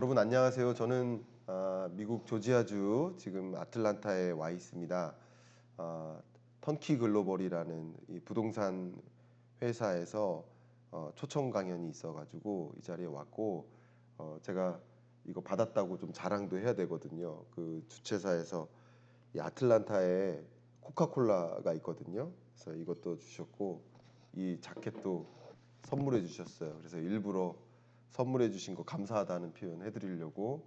여러분 안녕하세요. 저는 미국 조지아주 지금 아틀란타에 와 있습니다. 아, 턴키 글로벌이라는 이 부동산 회사에서 초청 강연이 있어가지고 이 자리에 왔고 제가 이거 받았다고 좀 자랑도 해야 되거든요. 그 주최사에서 이 아틀란타에 코카콜라가 있거든요. 그래서 이것도 주셨고 이 자켓도 선물해 주셨어요. 그래서 일부러 선물해 주신 거 감사하다는 표현 해드리려고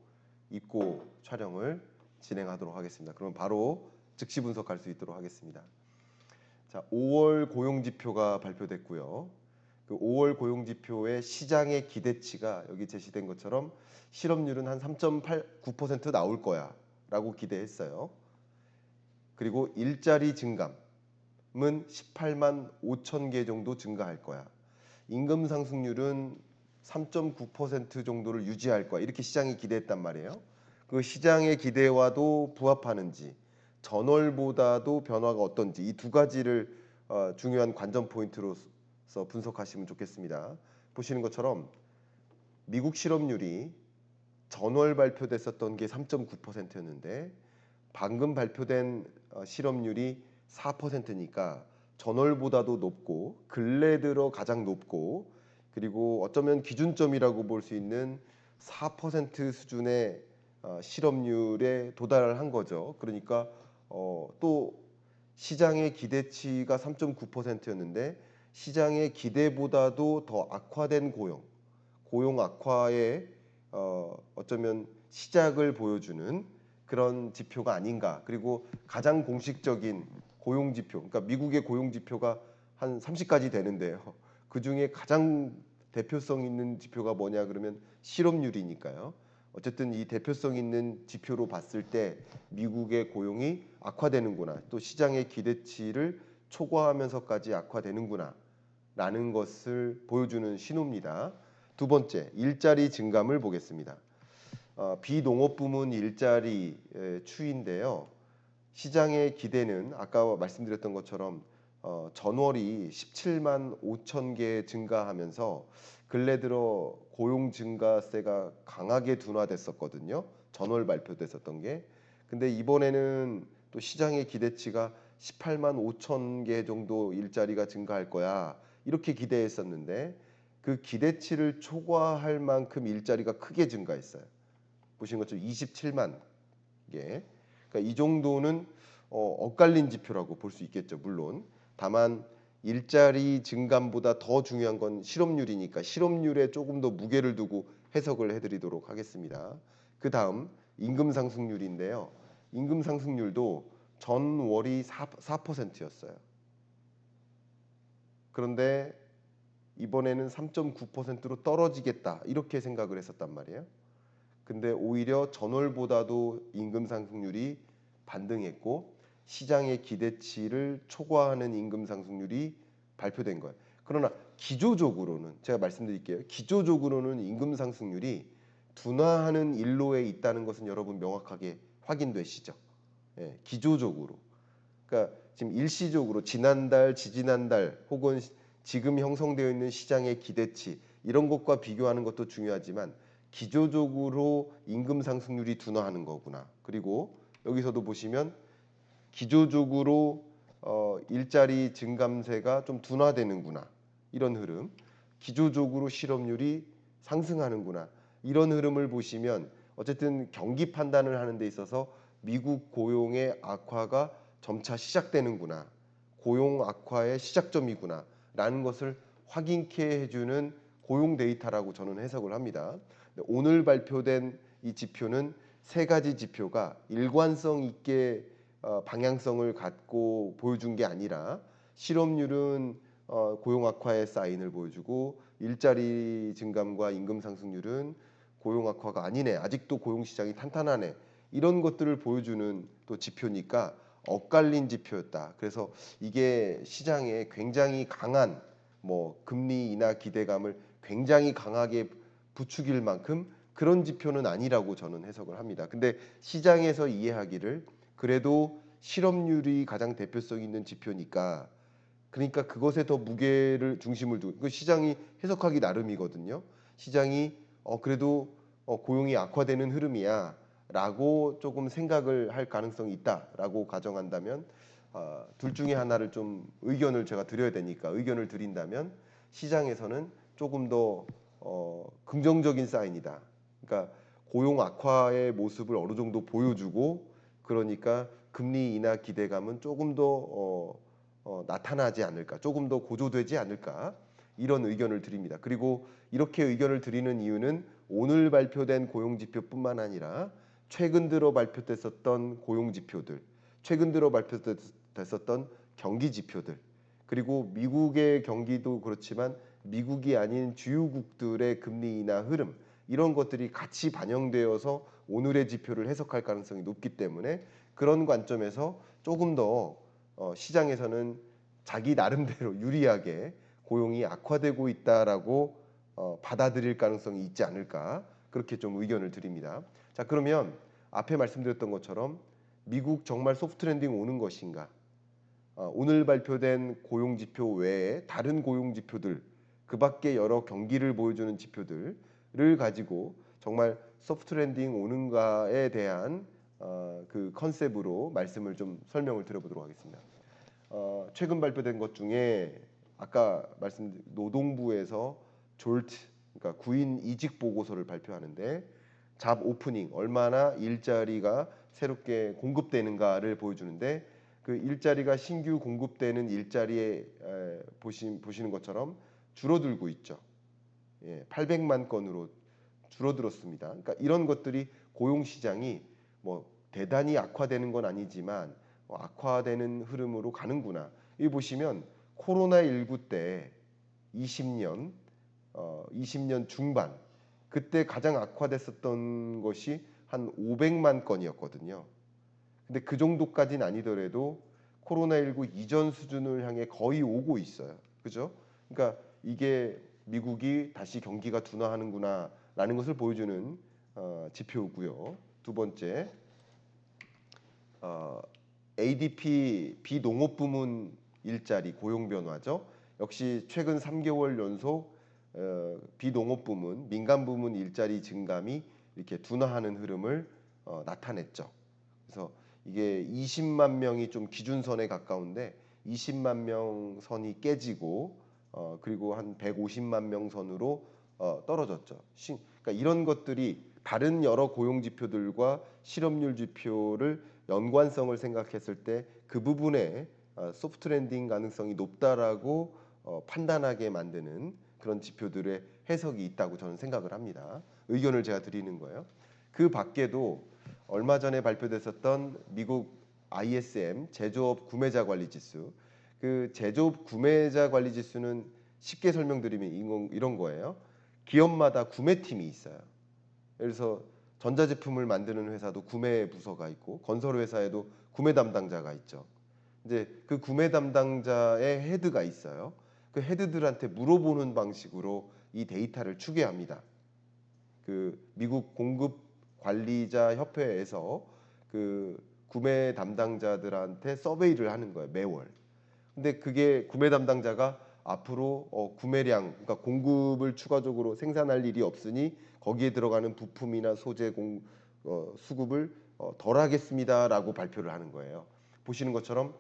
입고 촬영을 진행하도록 하겠습니다. 그럼 바로 즉시 분석할 수 있도록 하겠습니다. 자, 5월 고용지표가 발표됐고요. 그 5월 고용지표의 시장의 기대치가 여기 제시된 것처럼 실업률은 한 3.89% 나올 거야 라고 기대했어요. 그리고 일자리 증감은 18만 5천 개 정도 증가할 거야. 임금 상승률은 3.9% 정도를 유지할 거야. 이렇게 시장이 기대했단 말이에요. 그 시장의 기대와도 부합하는지, 전월보다도 변화가 어떤지 이 두 가지를 중요한 관전 포인트로서 분석하시면 좋겠습니다. 보시는 것처럼 미국 실업률이 전월 발표됐었던 게 3.9%였는데 방금 발표된 실업률이 4%니까 전월보다도 높고 근래 들어 가장 높고 그리고 어쩌면 기준점이라고 볼 수 있는 4% 수준의 실업률에 도달한 거죠. 그러니까 또 시장의 기대치가 3.9%였는데 시장의 기대보다도 더 악화된 고용 악화의 어쩌면 시작을 보여주는 그런 지표가 아닌가. 그리고 가장 공식적인 고용 지표, 그러니까 미국의 고용 지표가 한 30가지 되는데요. 그 중에 가장 대표성 있는 지표가 뭐냐 그러면 실업률이니까요. 어쨌든 이 대표성 있는 지표로 봤을 때 미국의 고용이 악화되는구나. 또 시장의 기대치를 초과하면서까지 악화되는구나. 라는 것을 보여주는 신호입니다. 두 번째, 일자리 증감을 보겠습니다. 비농업 부문 일자리 추이인데요. 시장의 기대는 아까 말씀드렸던 것처럼 전월이 17만 5천 개 증가하면서 근래 들어 고용 증가세가 강하게 둔화됐었거든요. 전월 발표됐었던 게. 근데 이번에는 또 시장의 기대치가 18만 5천 개 정도 일자리가 증가할 거야. 이렇게 기대했었는데 그 기대치를 초과할 만큼 일자리가 크게 증가했어요. 보신 것처럼 27만 개. 그러니까 이 정도는 엇갈린 지표라고 볼 수 있겠죠. 물론 다만 일자리 증감보다 더 중요한 건 실업률이니까 실업률에 조금 더 무게를 두고 해석을 해드리도록 하겠습니다. 그 다음 임금 상승률인데요. 임금 상승률도 전월이 4%였어요. 그런데 이번에는 3.9%로 떨어지겠다 이렇게 생각을 했었단 말이에요. 근데 오히려 전월보다도 임금 상승률이 반등했고 시장의 기대치를 초과하는 임금 상승률이 발표된 거예요. 그러나 기조적으로는 제가 말씀드릴게요. 기조적으로는 임금 상승률이 둔화하는 일로에 있다는 것은 여러분 명확하게 확인되시죠? 예, 기조적으로. 그러니까 지금 일시적으로 지난달, 지지난달 혹은 지금 형성되어 있는 시장의 기대치 이런 것과 비교하는 것도 중요하지만 기조적으로 임금 상승률이 둔화하는 거구나. 그리고 여기서도 보시면 기조적으로 일자리 증감세가 좀 둔화되는구나. 이런 흐름. 기조적으로 실업률이 상승하는구나. 이런 흐름을 보시면 어쨌든 경기 판단을 하는 데 있어서 미국 고용의 악화가 점차 시작되는구나. 고용 악화의 시작점이구나. 라는 것을 확인케 해주는 고용 데이터라고 저는 해석을 합니다. 오늘 발표된 이 지표는 세 가지 지표가 일관성 있게 방향성을 갖고 보여준 게 아니라 실업률은 고용 악화의 사인을 보여주고 일자리 증감과 임금 상승률은 고용 악화가 아니네. 아직도 고용 시장이 탄탄하네. 이런 것들을 보여주는 또 지표니까 엇갈린 지표였다. 그래서 이게 시장에 굉장히 강한 뭐 금리 인하 기대감을 굉장히 강하게 부추길 만큼 그런 지표는 아니라고 저는 해석을 합니다. 근데 시장에서 이해하기를 그래도 실업률이 가장 대표성 있는 지표니까 그러니까 그것에 더 무게를 중심을 두고 그 시장이 해석하기 나름이거든요. 시장이 그래도 고용이 악화되는 흐름이야라고 조금 생각을 할 가능성이 있다라고 가정한다면 둘 중에 하나를 좀 의견을 제가 드려야 되니까 의견을 드린다면 시장에서는 조금 더 긍정적인 사인이다. 그러니까 고용 악화의 모습을 어느 정도 보여주고 그러니까 금리 인하 기대감은 조금 더 나타나지 않을까, 조금 더 고조되지 않을까 이런 의견을 드립니다. 그리고 이렇게 의견을 드리는 이유는 오늘 발표된 고용 지표뿐만 아니라 최근 들어 발표됐었던 고용 지표들, 최근 들어 발표됐었던 경기 지표들, 그리고 미국의 경기도 그렇지만 미국이 아닌 주요국들의 금리 인하 흐름 이런 것들이 같이 반영되어서 오늘의 지표를 해석할 가능성이 높기 때문에 그런 관점에서 조금 더 시장에서는 자기 나름대로 유리하게 고용이 악화되고 있다라고 받아들일 가능성이 있지 않을까 그렇게 좀 의견을 드립니다. 자, 그러면 앞에 말씀드렸던 것처럼 미국 정말 소프트 랜딩 오는 것인가? 오늘 발표된 고용 지표 외에 다른 고용 지표들 그 밖에 여러 경기를 보여주는 지표들을 가지고 정말 소프트 랜딩 오는가에 대한 그 컨셉으로 말씀을 좀 설명을 드려보도록 하겠습니다. 최근 발표된 것 중에 아까 말씀드린 노동부에서 졸트 그러니까 구인 이직 보고서를 발표하는데 잡 오프닝 얼마나 일자리가 새롭게 공급되는가를 보여주는데 그 일자리가 신규 공급되는 일자리에 보시는 것처럼 줄어들고 있죠. 800만 건으로 줄어들었습니다. 그러니까 이런 것들이 고용 시장이 뭐 대단히 악화되는 건 아니지만 악화되는 흐름으로 가는구나. 이 보시면 코로나19 때 20년 20년 중반 그때 가장 악화됐었던 것이 한 500만 건이었거든요. 근데 그 정도까지는 아니더라도 코로나19 이전 수준을 향해 거의 오고 있어요. 그죠? 그러니까 이게 미국이 다시 경기가 둔화하는구나라는 것을 보여주는 지표고요. 두 번째, ADP 비농업 부문 일자리 고용 변화죠. 역시 최근 3개월 연속 비농업 부문, 민간 부문 일자리 증감이 이렇게 둔화하는 흐름을 나타냈죠. 그래서 이게 20만 명이 좀 기준선에 가까운데 20만 명 선이 깨지고 그리고 한 150만 명 선으로 떨어졌죠. 그러니까 이런 것들이 다른 여러 고용 지표들과 실업률 지표를 연관성을 생각했을 때 그 부분에 소프트 랜딩 가능성이 높다라고 판단하게 만드는 그런 지표들의 해석이 있다고 저는 생각을 합니다. 의견을 제가 드리는 거예요. 그 밖에도 얼마 전에 발표됐었던 미국 ISM 제조업 구매자 관리 지수. 그 제조업 구매자 관리 지수는 쉽게 설명드리면 이런 거예요. 기업마다 구매팀이 있어요. 그래서 전자제품을 만드는 회사도 구매 부서가 있고 건설 회사에도 구매 담당자가 있죠. 이제 그 구매 담당자의 헤드가 있어요. 그 헤드들한테 물어보는 방식으로 이 데이터를 추계합니다. 그 미국 공급 관리자 협회에서 그 구매 담당자들한테 서베이를 하는 거예요, 매월. 근데 그게 구매 담당자가 앞으로 구매량, 그러니까 공급을 추가적으로 생산할 일이 없으니 거기에 들어가는 부품이나 소재 수급을 덜 하겠습니다라고 발표를 하는 거예요. 보시는 것처럼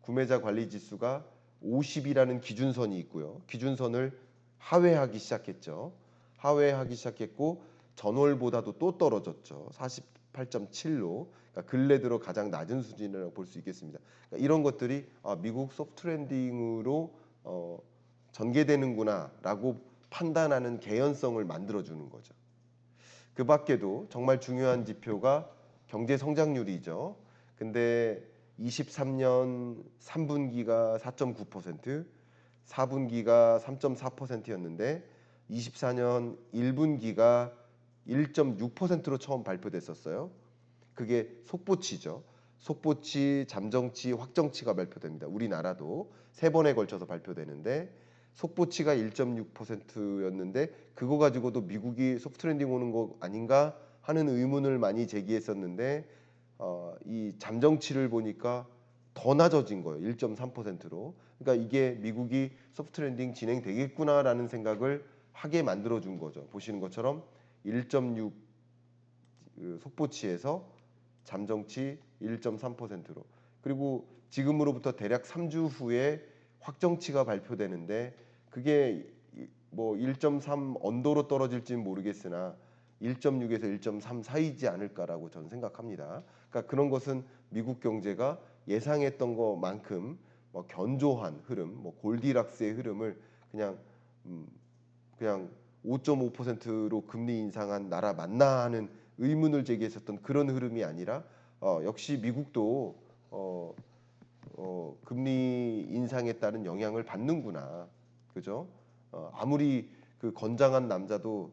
구매자 관리 지수가 50이라는 기준선이 있고요. 기준선을 하회하기 시작했죠. 하회하기 시작했고 전월보다도 또 떨어졌죠. 48.7로 그러니까 근래 들어 가장 낮은 수준이라고 볼 수 있겠습니다. 그러니까 이런 것들이 미국 소프트 랜딩으로 전개되는구나라고 판단하는 개연성을 만들어주는 거죠. 그 밖에도 정말 중요한 지표가 경제 성장률이죠. 근데 23년 3분기가 4.9%, 4분기가 3.4%였는데 24년 1분기가 1.6%로 처음 발표됐었어요. 그게 속보치죠. 속보치, 잠정치, 확정치가 발표됩니다. 우리나라도 세 번에 걸쳐서 발표되는데 속보치가 1.6%였는데 그거 가지고도 미국이 소프트 랜딩 오는 거 아닌가 하는 의문을 많이 제기했었는데 이 잠정치를 보니까 더 낮아진 거예요. 1.3%로. 그러니까 이게 미국이 소프트 랜딩 진행되겠구나라는 생각을 하게 만들어준 거죠. 보시는 것처럼 1.6 그 속보치에서 잠정치 1.3%로, 그리고 지금으로부터 대략 3주 후에 확정치가 발표되는데 그게 뭐 1.3 언더로 떨어질지는 모르겠으나 1.6에서 1.3 사이지 않을까라고 저는 생각합니다. 그러니까 그런 것은 미국 경제가 예상했던 것만큼 뭐 견조한 흐름, 뭐 골디락스의 흐름을 그냥 그냥 5.5%로 금리 인상한 나라 맞나 하는 의문을 제기했었던 그런 흐름이 아니라 역시 미국도 금리 인상에 따른 영향을 받는구나, 그죠? 아무리 그 건장한 남자도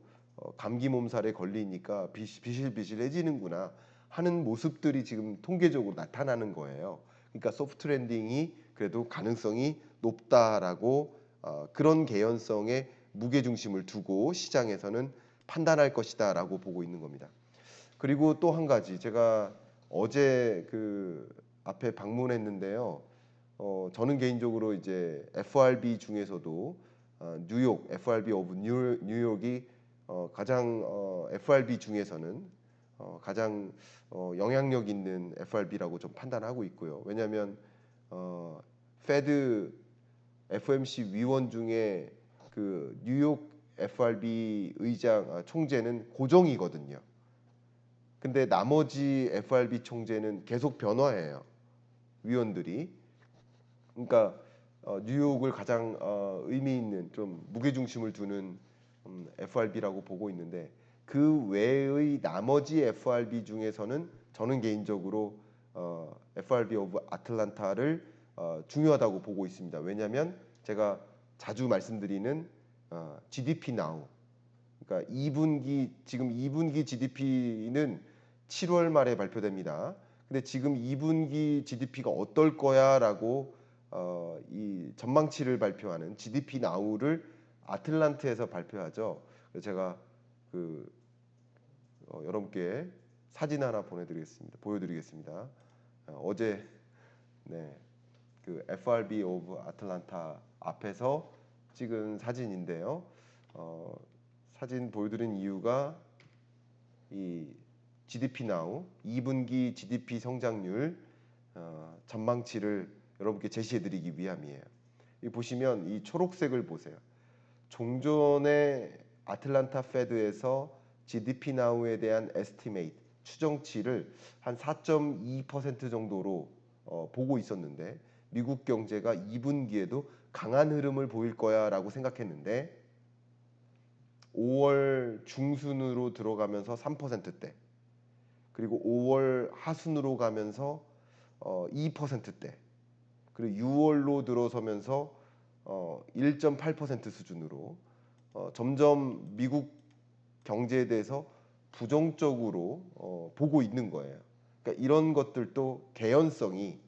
감기 몸살에 걸리니까 비실비실해지는구나 하는 모습들이 지금 통계적으로 나타나는 거예요. 그러니까 소프트 랜딩이 그래도 가능성이 높다라고 그런 개연성에 무게 중심을 두고 시장에서는 판단할 것이다라고 보고 있는 겁니다. 그리고 또 한 가지, 제가 어제 그 앞에 방문했는데요. 저는 개인적으로 이제 FRB 중에서도 뉴욕 FRB 오브 뉴욕이 가장 FRB 중에서는 가장 영향력 있는 FRB라고 좀 판단하고 있고요. 왜냐하면 페드 FOMC 위원 중에 그 뉴욕 FRB 의장 총재는 고정이거든요. 근데 나머지 FRB 총재는 계속 변화해요, 위원들이. 그러니까 뉴욕을 가장 의미 있는 좀 무게 중심을 두는 FRB라고 보고 있는데 그 외의 나머지 FRB 중에서는 저는 개인적으로 FRB 오브 아틀란타를 중요하다고 보고 있습니다. 왜냐하면 제가 자주 말씀드리는 GDP now, 그러니까 2분기 지금 2분기 GDP는 7월 말에 발표됩니다. 근데 지금 2분기 GDP가 어떨 거야라고 이 전망치를 발표하는 GDP now를 아틀란트에서 발표하죠. 그래서 제가 그 여러분께 사진 하나 보여드리겠습니다. 어제 네, 그 FRB 오브 아틀란타 앞에서 찍은 사진인데요. 사진 보여드린 이유가 이 GDP now 2분기 GDP 성장률 전망치를 여러분께 제시해드리기 위함이에요. 이 보시면 이 초록색을 보세요. 종전에 아틀란타 페드에서 GDP now에 대한 에스티메이트 추정치를 한 4.2% 정도로 보고 있었는데 미국 경제가 2분기에도 강한 흐름을 보일 거야라고 생각했는데 5월 중순으로 들어가면서 3%대, 그리고 5월 하순으로 가면서 2%대, 그리고 6월로 들어서면서 1.8% 수준으로 점점 미국 경제에 대해서 부정적으로 보고 있는 거예요. 그러니까 이런 것들도 개연성이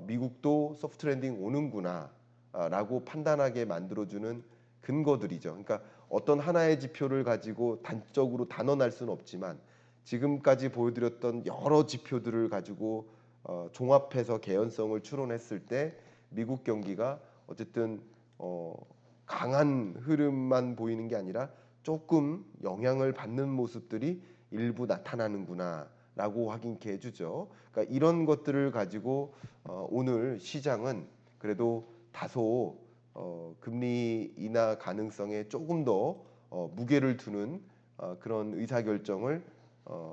미국도 소프트 랜딩 오는구나 라고 판단하게 만들어주는 근거들이죠. 그러니까 어떤 하나의 지표를 가지고 단적으로 단언할 수는 없지만 지금까지 보여드렸던 여러 지표들을 가지고 종합해서 개연성을 추론했을 때 미국 경기가 어쨌든 강한 흐름만 보이는 게 아니라 조금 영향을 받는 모습들이 일부 나타나는구나 라고 확인케 해주죠. 그러니까 이런 것들을 가지고 오늘 시장은 그래도 다소 금리 인하 가능성에 조금 더 무게를 두는 그런 의사결정을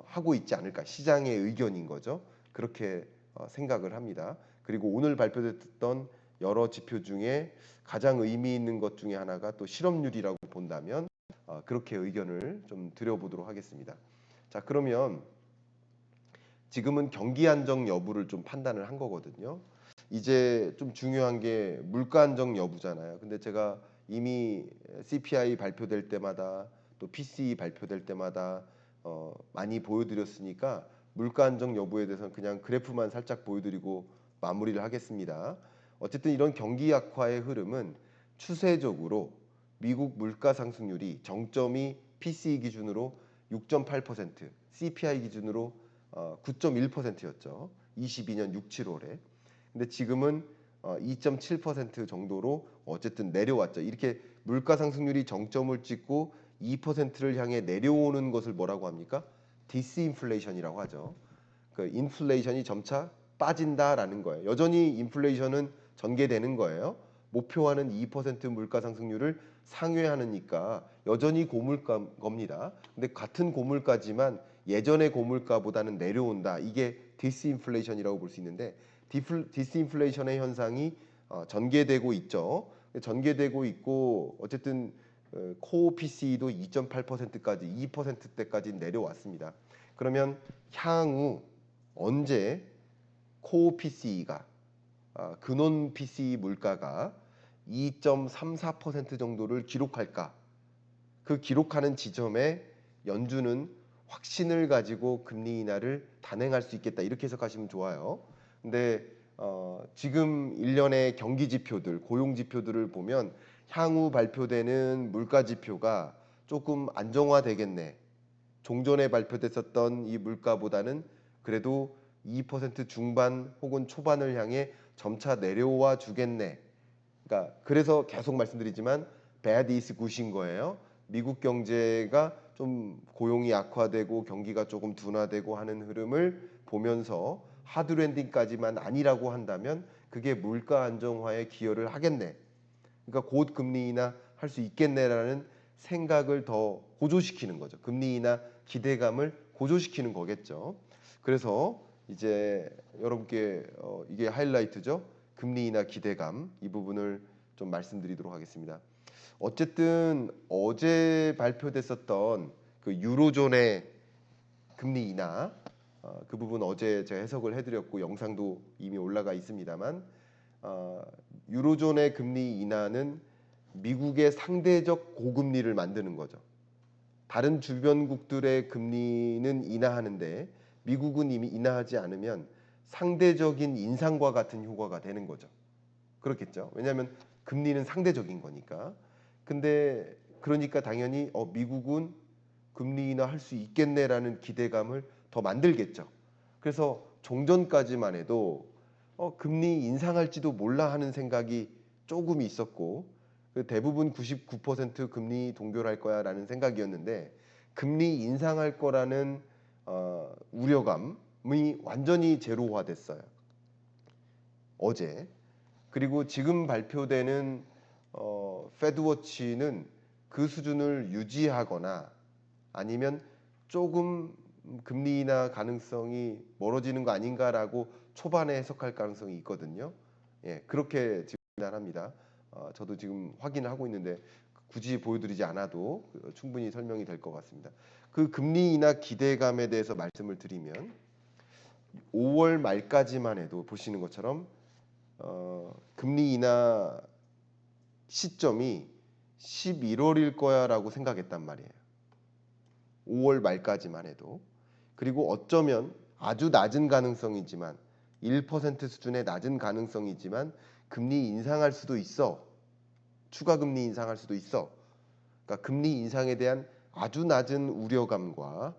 하고 있지 않을까, 시장의 의견인 거죠. 그렇게 생각을 합니다. 그리고 오늘 발표됐던 여러 지표 중에 가장 의미 있는 것 중에 하나가 또 실업률이라고 본다면 그렇게 의견을 좀 드려보도록 하겠습니다. 자, 그러면 지금은 경기 안정 여부를 좀 판단을 한 거거든요. 이제 좀 중요한 게 물가 안정 여부잖아요. 근데 제가 이미 CPI 발표될 때마다 또 PCE 발표될 때마다 많이 보여드렸으니까 물가 안정 여부에 대해서는 그냥 그래프만 살짝 보여드리고 마무리를 하겠습니다. 어쨌든 이런 경기 악화의 흐름은 추세적으로 미국 물가 상승률이 정점이 PCE 기준으로 6.8%, CPI 기준으로 9.1%였죠. 22년 6, 7월에. 근데 지금은 2.7% 정도로 어쨌든 내려왔죠. 이렇게 물가 상승률이 정점을 찍고 2%를 향해 내려오는 것을 뭐라고 합니까? 디스인플레이션이라고 하죠. 그 인플레이션이 점차 빠진다라는 거예요. 여전히 인플레이션은 전개되는 거예요. 목표하는 2% 물가 상승률을 상회하니까 여전히 고물가 겁니다. 근데 같은 고물가지만 예전의 고물가보다는 내려온다. 이게 디스인플레이션이라고 볼 수 있는데 디스인플레이션의 현상이 전개되고 있죠. 전개되고 있고 어쨌든 코어 PCE도 2.8%까지 2%대까지 내려왔습니다. 그러면 향후 언제 코어 PCE가 근원 PCE 물가가 2.34% 정도를 기록할까? 그 기록하는 지점에 연준은 확신을 가지고 금리 인하를 단행할 수 있겠다. 이렇게 해석하시면 좋아요. 근데 지금 일련의 경기 지표들, 고용 지표들을 보면 향후 발표되는 물가 지표가 조금 안정화되겠네. 종전에 발표됐었던 이 물가보다는 그래도 2% 중반 혹은 초반을 향해 점차 내려와 주겠네. 그러니까 그래서 계속 말씀드리지만 bad is good인 거예요. 미국 경제가 좀 고용이 악화되고 경기가 조금 둔화되고 하는 흐름을 보면서 하드 랜딩까지만 아니라고 한다면 그게 물가 안정화에 기여를 하겠네. 그러니까 곧 금리 인하 할 수 있겠네라는 생각을 더 고조시키는 거죠. 금리 인하 기대감을 고조시키는 거겠죠. 그래서 이제 여러분께 이게 하이라이트죠. 금리 인하 기대감 이 부분을 좀 말씀드리도록 하겠습니다. 어쨌든 어제 발표됐었던 그 유로존의 금리 인하 그 부분 어제 제가 해석을 해드렸고 영상도 이미 올라가 있습니다만 유로존의 금리 인하는 미국의 상대적 고금리를 만드는 거죠. 다른 주변국들의 금리는 인하하는데 미국은 이미 인하하지 않으면 상대적인 인상과 같은 효과가 되는 거죠. 그렇겠죠. 왜냐하면 금리는 상대적인 거니까. 근데 그러니까 당연히 미국은 금리 인하할 수 있겠네라는 기대감을 더 만들겠죠. 그래서 종전까지만 해도 금리 인상할지도 몰라 하는 생각이 조금 있었고 대부분 99% 금리 동결할 거야라는 생각이었는데 금리 인상할 거라는 우려감이 완전히 제로화됐어요. 어제. 그리고 지금 발표되는 페드워치는 그 수준을 유지하거나 아니면 조금 금리 인하 가능성이 멀어지는 거 아닌가라고 초반에 해석할 가능성이 있거든요. 예, 그렇게 지금 판단합니다. 저도 지금 확인을 하고 있는데 굳이 보여드리지 않아도 충분히 설명이 될 것 같습니다. 그 금리 인하 기대감에 대해서 말씀을 드리면 5월 말까지만 해도 보시는 것처럼 금리 인하 시점이 11월일 거야라고 생각했단 말이에요. 5월 말까지만 해도. 그리고 어쩌면 아주 낮은 가능성이지만 1% 수준의 낮은 가능성이지만 금리 인상할 수도 있어. 추가 금리 인상할 수도 있어. 그러니까 금리 인상에 대한 아주 낮은 우려감과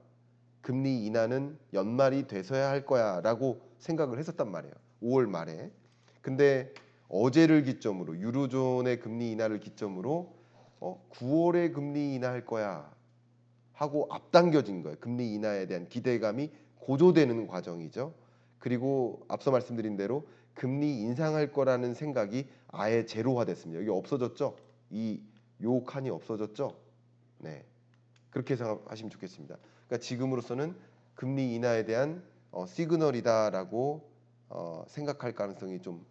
금리 인하는 연말이 돼서야 할 거야라고 생각을 했었단 말이에요. 5월 말에. 근데 어제를 기점으로 유로존의 금리 인하를 기점으로 9월에 금리 인하할 거야 하고 앞당겨진 거예요. 금리 인하에 대한 기대감이 고조되는 과정이죠. 그리고 앞서 말씀드린 대로 금리 인상할 거라는 생각이 아예 제로화됐습니다. 여기 없어졌죠? 요 칸이 없어졌죠? 네. 그렇게 생각하시면 좋겠습니다. 그러니까 지금으로서는 금리 인하에 대한 시그널이다라고 생각할 가능성이 좀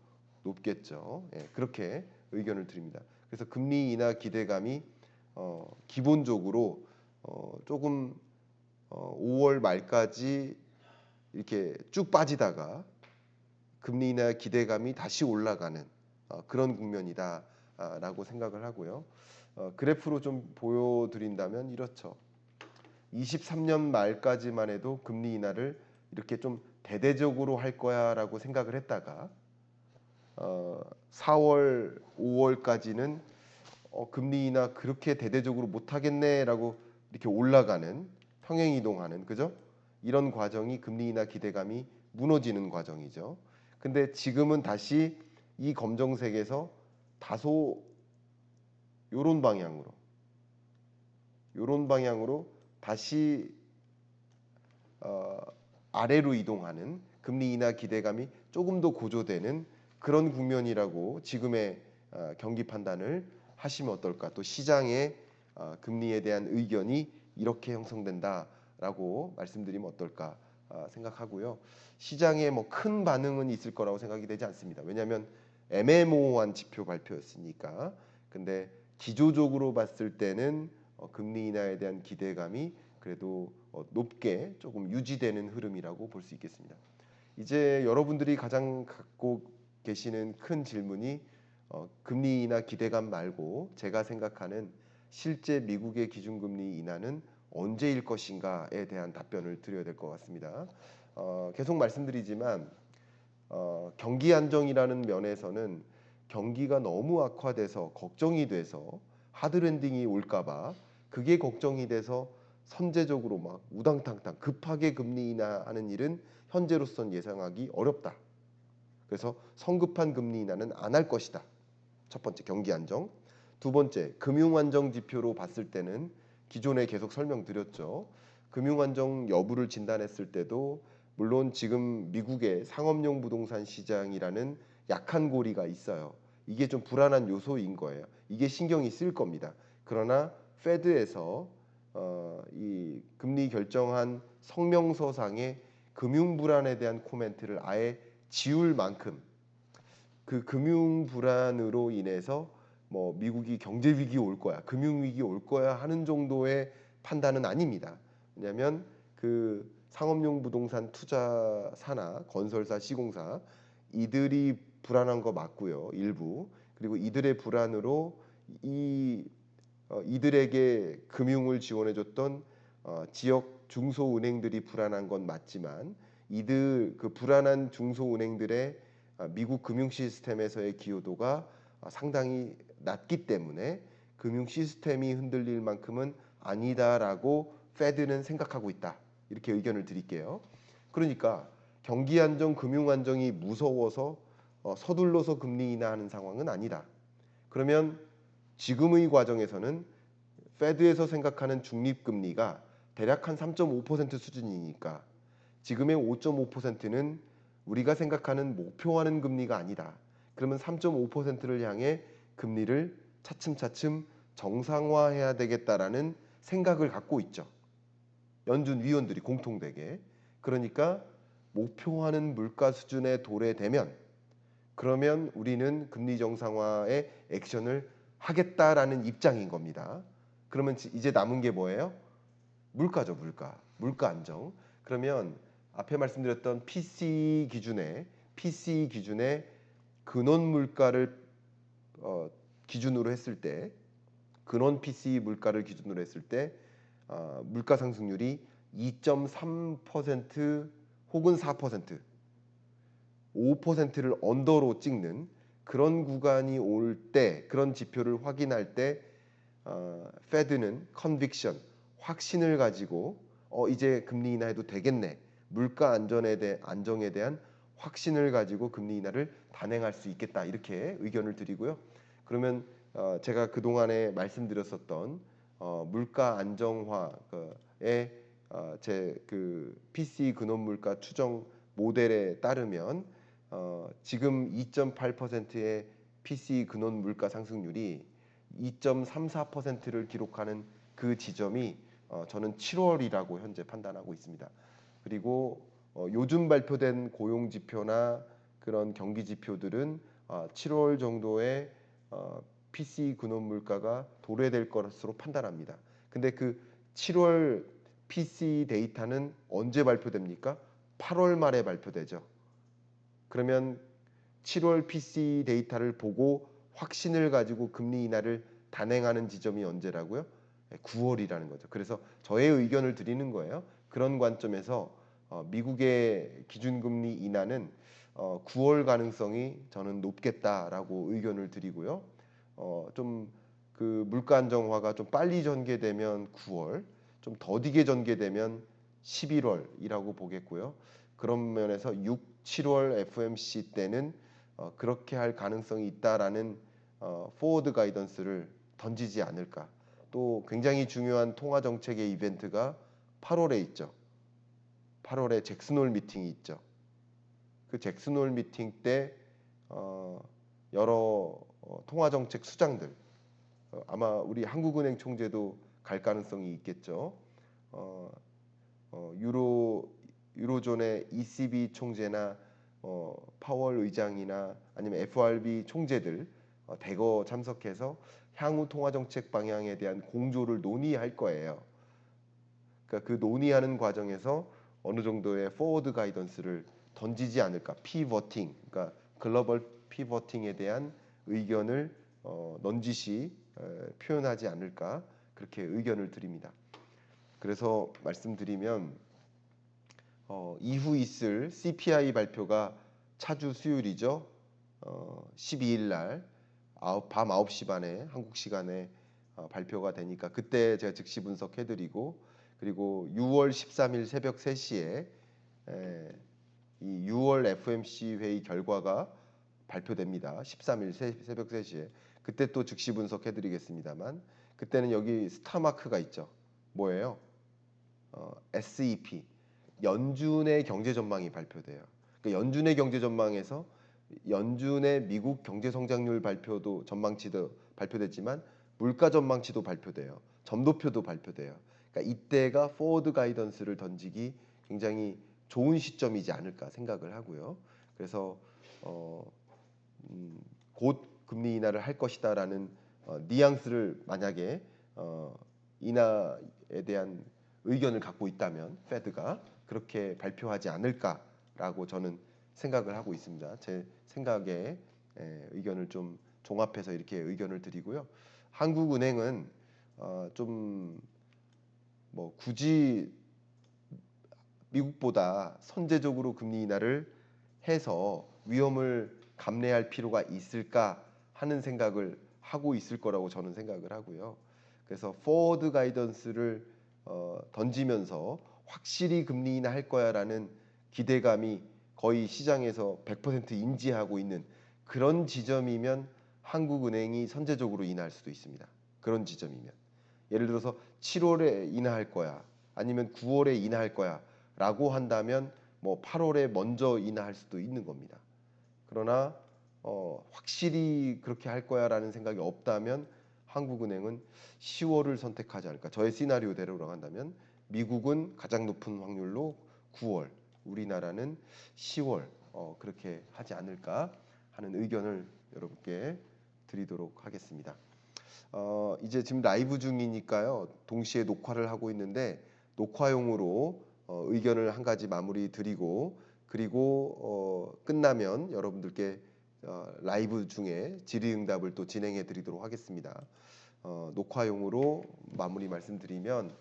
높겠죠. 예, 그렇게 의견을 드립니다. 그래서 금리 인하 기대감이 기본적으로 조금 5월 말까지 이렇게 쭉 빠지다가 금리 인하 기대감이 다시 올라가는 그런 국면이다라고 생각을 하고요. 그래프로 좀 보여드린다면 이렇죠. 23년 말까지만 해도 금리 인하를 이렇게 좀 대대적으로 할 거야라고 생각을 했다가 4월, 5월까지는 금리 인하 그렇게 대대적으로 못 하겠네라고 이렇게 올라가는 평행 이동하는 그죠? 이런 과정이 금리 인하 기대감이 무너지는 과정이죠. 근데 지금은 다시 이 검정색에서 다소 요런 방향으로 다시 어, 아래로 이동하는 금리 인하 기대감이 조금 더 고조되는 그런 국면이라고 지금의 경기 판단을 하시면 어떨까? 또 시장의 금리에 대한 의견이 이렇게 형성된다라고 말씀드리면 어떨까 생각하고요. 시장에 뭐 큰 반응은 있을 거라고 생각이 되지 않습니다. 왜냐하면 애매모호한 지표 발표였으니까. 근데 기조적으로 봤을 때는 금리 인하에 대한 기대감이 그래도 높게 조금 유지되는 흐름이라고 볼 수 있겠습니다. 이제 여러분들이 가장 갖고 계시는 큰 질문이 금리 인하 기대감 말고 제가 생각하는 실제 미국의 기준금리 인하는 언제일 것인가에 대한 답변을 드려야 될 것 같습니다. 계속 말씀드리지만 경기 안정이라는 면에서는 경기가 너무 악화돼서 걱정이 돼서 하드랜딩이 올까봐 그게 걱정이 돼서 선제적으로 막 우당탕탕 급하게 금리 인하하는 일은 현재로선 예상하기 어렵다. 그래서 성급한 금리 인하는 안 할 것이다. 첫 번째 경기 안정. 두 번째 금융 안정 지표로 봤을 때는 기존에 계속 설명드렸죠. 금융 안정 여부를 진단했을 때도 물론 지금 미국의 상업용 부동산 시장이라는 약한 고리가 있어요. 이게 좀 불안한 요소인 거예요. 이게 신경이 쓰일 겁니다. 그러나 페드에서 이 금리 결정한 성명서상의 금융 불안에 대한 코멘트를 아예 지울 만큼 그 금융 불안으로 인해서 뭐 미국이 경제 위기 올 거야, 금융 위기 올 거야 하는 정도의 판단은 아닙니다. 왜냐하면 그 상업용 부동산 투자사나 건설사, 시공사 이들이 불안한 거 맞고요, 일부. 그리고 이들의 불안으로 이들에게 금융을 지원해줬던 지역 중소은행들이 불안한 건 맞지만 이들 그 불안한 중소은행들의 미국 금융 시스템에서의 기여도가 상당히 낮기 때문에 금융 시스템이 흔들릴 만큼은 아니다라고 페드는 생각하고 있다. 이렇게 의견을 드릴게요. 그러니까 경기 안정, 금융 안정이 무서워서 서둘러서 금리 인하하는 상황은 아니다. 그러면 지금의 과정에서는 페드에서 생각하는 중립금리가 대략 한 3.5% 수준이니까 지금의 5.5%는 우리가 생각하는 목표하는 금리가 아니다. 그러면 3.5%를 향해 금리를 차츰차츰 정상화해야 되겠다라는 생각을 갖고 있죠. 연준 위원들이 공통되게. 그러니까 목표하는 물가 수준에 도래되면 그러면 우리는 금리 정상화의 액션을 하겠다라는 입장인 겁니다. 그러면 이제 남은 게 뭐예요? 물가죠, 물가. 물가 안정. 그러면 앞에 말씀드렸던 PC 기준의 근원 물가를 기준으로 했을 때 근원 PC 물가를 기준으로 했을 때 물가 상승률이 2.3% 혹은 4% 5%를 언더로 찍는 그런 구간이 올 때 그런 지표를 확인할 때 페드는 컨빅션 확신을 가지고 이제 금리 인하해도 되겠네. 물가 안정에 대한 확신을 가지고 금리 인하를 단행할 수 있겠다. 이렇게 의견을 드리고요. 그러면 제가 그동안에 말씀드렸었던 물가 안정화의 제 그 PC 근원 물가 추정 모델에 따르면 지금 2.8%의 PC 근원 물가 상승률이 2.34%를 기록하는 그 지점이 저는 7월이라고 현재 판단하고 있습니다. 그리고 요즘 발표된 고용 지표나 그런 경기 지표들은 7월 정도에 PC 근원 물가가 도래될 것으로 판단합니다. 근데 그 7월 PC 데이터는 언제 발표됩니까? 8월 말에 발표되죠. 그러면 7월 PC 데이터를 보고 확신을 가지고 금리 인하를 단행하는 지점이 언제라고요? 9월이라는 거죠. 그래서 저의 의견을 드리는 거예요. 그런 관점에서 미국의 기준금리 인하는 9월 가능성이 저는 높겠다라고 의견을 드리고요. 좀 그 물가 안정화가 좀 빨리 전개되면 9월, 좀 더디게 전개되면 11월이라고 보겠고요. 그런 면에서 6, 7월 FOMC 때는 그렇게 할 가능성이 있다라는 포워드 가이던스를 던지지 않을까. 또 굉장히 중요한 통화 정책의 이벤트가 8월에 있죠. 8월에 잭슨홀 미팅이 있죠. 그 잭슨홀 미팅 때 여러 통화정책 수장들, 아마 우리 한국은행 총재도 갈 가능성이 있겠죠. 어, 유로존의 ECB 총재나 파월 의장이나 아니면 FRB 총재들 대거 참석해서 향후 통화정책 방향에 대한 공조를 논의할 거예요. 그러니까 그 논의하는 과정에서 어느 정도의 포워드 가이던스를 던지지 않을까. 피버팅, 그러니까 글로벌 피버팅에 대한 의견을 넌지시 표현하지 않을까, 그렇게 의견을 드립니다. 그래서 말씀드리면 이후 있을 CPI 발표가 차주 수요일이죠. 12일 날 밤 9시 반에 한국 시간에 발표가 되니까 그때 제가 즉시 분석해드리고, 그리고 6월 13일 새벽 3시에 이 6월 FOMC 회의 결과가 발표됩니다. 13일 새벽 3시에. 그때 또 즉시 분석해드리겠습니다만, 그때는 여기 스타마크가 있죠. 뭐예요? SEP, 연준의 경제 전망이 발표돼요. 그러니까 연준의 경제 전망에서 연준의 미국 경제 성장률 발표도 전망치도 발표됐지만 물가 전망치도 발표돼요. 점도표도 발표돼요. 그러니까 이때가 포워드 가이던스를 던지기 굉장히 좋은 시점이지 않을까 생각을 하고요. 그래서 곧 금리 인하를 할 것이다라는 뉘앙스를 만약에 인하에 대한 의견을 갖고 있다면 페드가 그렇게 발표하지 않을까라고 저는 생각을 하고 있습니다. 제 생각에 의견을 좀 종합해서 이렇게 의견을 드리고요. 한국은행은 좀 뭐 굳이 미국보다 선제적으로 금리 인하를 해서 위험을 감내할 필요가 있을까 하는 생각을 하고 있을 거라고 저는 생각을 하고요. 그래서 포워드 가이던스를 던지면서 확실히 금리 인하할 거야라는 기대감이 거의 시장에서 100% 인지하고 있는 그런 지점이면 한국은행이 선제적으로 인하할 수도 있습니다. 그런 지점이면. 예를 들어서 7월에 인하할 거야, 아니면 9월에 인하할 거야 라고 한다면 뭐 8월에 먼저 인하할 수도 있는 겁니다. 그러나 확실히 그렇게 할 거야라는 생각이 없다면 한국은행은 10월을 선택하지 않을까. 저의 시나리오대로 한다면 미국은 가장 높은 확률로 9월, 우리나라는 10월 그렇게 하지 않을까 하는 의견을 여러분께 드리도록 하겠습니다. 이제 지금 라이브 중이니까요. 동시에 녹화를 하고 있는데 녹화용으로 의견을 한 가지 마무리 드리고, 그리고 끝나면 여러분들께 라이브 중에 질의응답을 또 진행해 드리도록 하겠습니다. 녹화용으로 마무리 말씀드리면,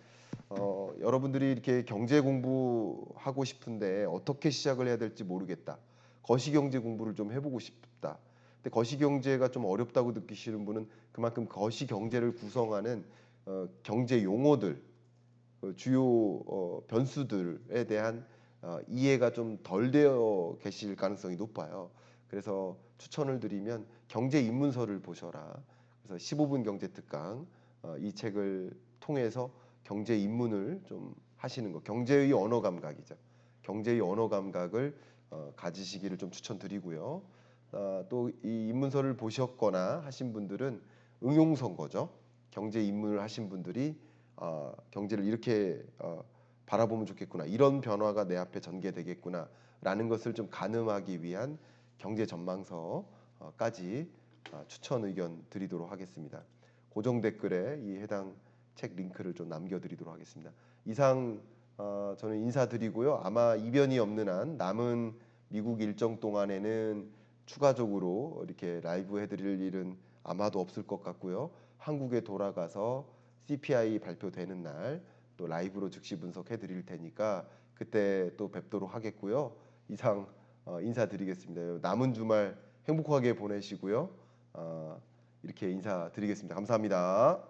여러분들이 이렇게 경제 공부하고 싶은데 어떻게 시작을 해야 될지 모르겠다. 거시경제 공부를 좀 해보고 싶다. 근데 거시경제가 좀 어렵다고 느끼시는 분은 그만큼 거시경제를 구성하는 경제 용어들, 주요 변수들에 대한 이해가 좀 덜 되어 계실 가능성이 높아요. 그래서 추천을 드리면 경제 입문서를 보셔라. 그래서 15분 경제 특강 이 책을 통해서 경제 입문을 좀 하시는 거. 경제의 언어 감각이죠. 경제의 언어 감각을 가지시기를 좀 추천드리고요. 또 이 입문서를 보셨거나 하신 분들은 응용선거죠. 경제 입문을 하신 분들이 경제를 이렇게 바라보면 좋겠구나, 이런 변화가 내 앞에 전개되겠구나 라는 것을 좀 가늠하기 위한 경제 전망서까지 추천 의견 드리도록 하겠습니다. 고정 댓글에 이 해당 책 링크를 좀 남겨드리도록 하겠습니다. 이상 저는 인사드리고요. 아마 이변이 없는 한 남은 미국 일정 동안에는 추가적으로 이렇게 라이브 해드릴 일은 아마도 없을 것 같고요. 한국에 돌아가서 CPI 발표되는 날 또 라이브로 즉시 분석해 드릴 테니까 그때 또 뵙도록 하겠고요. 이상 인사드리겠습니다. 남은 주말 행복하게 보내시고요. 이렇게 인사드리겠습니다. 감사합니다.